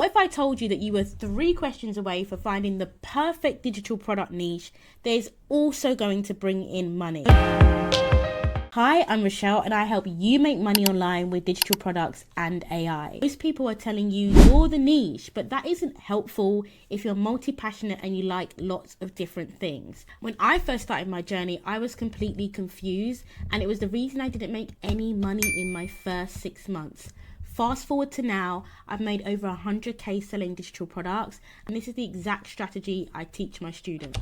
What if I told you that you were 3 questions away for finding the perfect digital product niche that is also going to bring in money? Hi, I'm Rochelle and I help you make money online with digital products and AI. Most people are telling you you're the niche, but that isn't helpful if you're multi-passionate and you like lots of different things. When I first started my journey, I was completely confused, and it was the reason I didn't make any money in my first 6 months. Fast forward to now, I've made over 100k selling digital products, and this is the exact strategy I teach my students.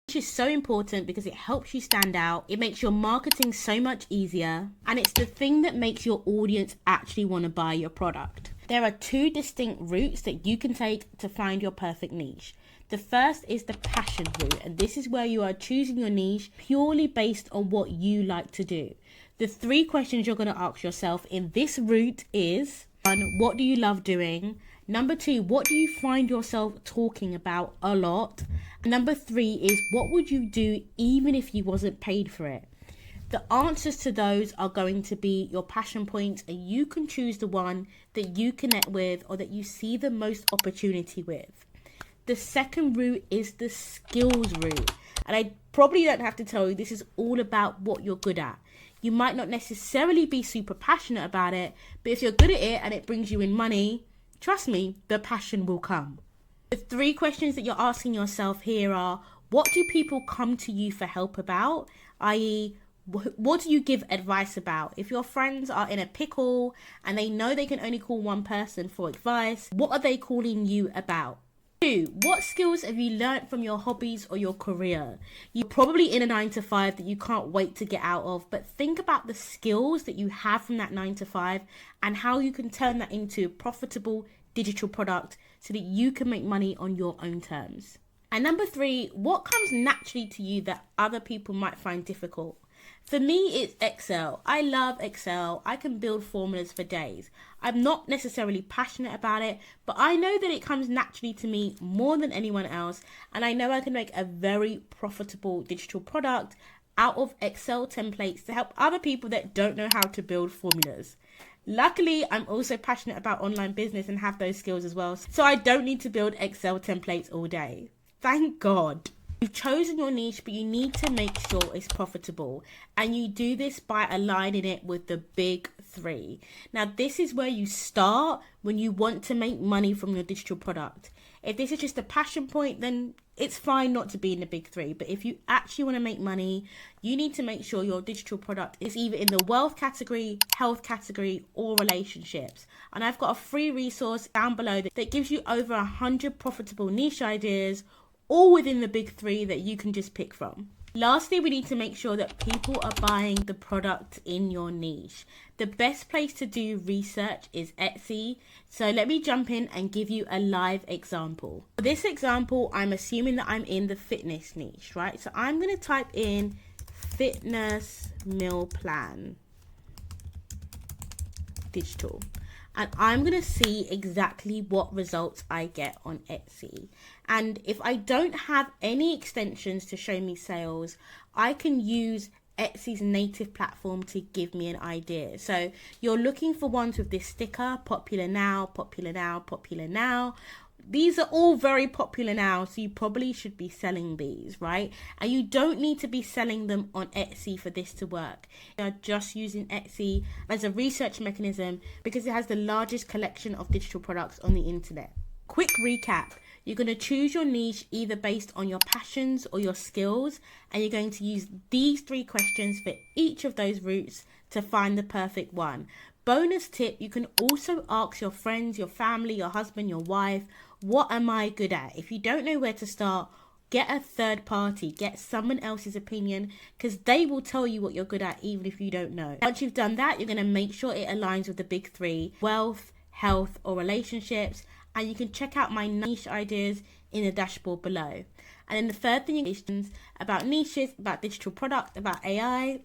Which is so important because it helps you stand out, it makes your marketing so much easier, and it's the thing that makes your audience actually want to buy your product. There are 2 distinct routes that you can take to find your perfect niche. The first is the passion route, and this is where you are choosing your niche purely based on what you like to do. The 3 questions you're going to ask yourself in this route is: 1, what do you love doing? Number 2, what do you find yourself talking about a lot? And number 3 is, what would you do even if you wasn't paid for it? The answers to those are going to be your passion points, and you can choose the one that you connect with or that you see the most opportunity with. The second route is the skills route, and I probably don't have to tell you, this is all about what you're good at. You might not necessarily be super passionate about it, but if you're good at it and it brings you in money, trust me, the passion will come. The 3 questions that you're asking yourself here are: what do people come to you for help about? i.e., what do you give advice about? If your friends are in a pickle and they know they can only call one person for advice, what are they calling you about? 2, what skills have you learned from your hobbies or your career? You're probably in a 9 to 5 that you can't wait to get out of, but think about the skills that you have from that 9 to 5 and how you can turn that into a profitable digital product so that you can make money on your own terms. And number 3, what comes naturally to you that other people might find difficult? For me, it's Excel. I love Excel. I can build formulas for days. I'm not necessarily passionate about it, but I know that it comes naturally to me more than anyone else, and I know I can make a very profitable digital product out of Excel templates to help other people that don't know how to build formulas. Luckily, I'm also passionate about online business and have those skills as well, so I don't need to build Excel templates all day. Thank God. You've chosen your niche, but you need to make sure it's profitable, and you do this by aligning it with the big 3. Now, this is where you start when you want to make money from your digital product. If this is just a passion point, then it's fine not to be in the big 3. But if you actually want to make money, you need to make sure your digital product is either in the wealth category, health category, or relationships. And I've got a free resource down below that gives you over 100 profitable niche ideas, all within the big 3 that you can just pick from. Lastly, we need to make sure that people are buying the product in your niche. The best place to do research is Etsy. So let me jump in and give you a live example. For this example, I'm assuming that I'm in the fitness niche, right? So I'm going to type in fitness meal plan digital, and I'm going to see exactly what results I get on Etsy. And if I don't have any extensions to show me sales, I can use Etsy's native platform to give me an idea. So you're looking for ones with this sticker, popular now, popular now, popular now. These are all very popular now, so you probably should be selling these, right? And you don't need to be selling them on Etsy for this to work. You're just using Etsy as a research mechanism because it has the largest collection of digital products on the internet. Quick recap. You're going to choose your niche either based on your passions or your skills, and you're going to use these 3 questions for each of those routes to find the perfect one. Bonus tip, you can also ask your friends, your family, your husband, your wife, what am I good at? If you don't know where to start, get a third party, get someone else's opinion, because they will tell you what you're good at even if you don't know. Once you've done that, you're going to make sure it aligns with the big 3, wealth, health, or relationships. And you can check out my niche ideas in the dashboard below. And then the third thing is about niches, about digital product, about AI.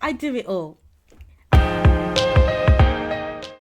I do it all.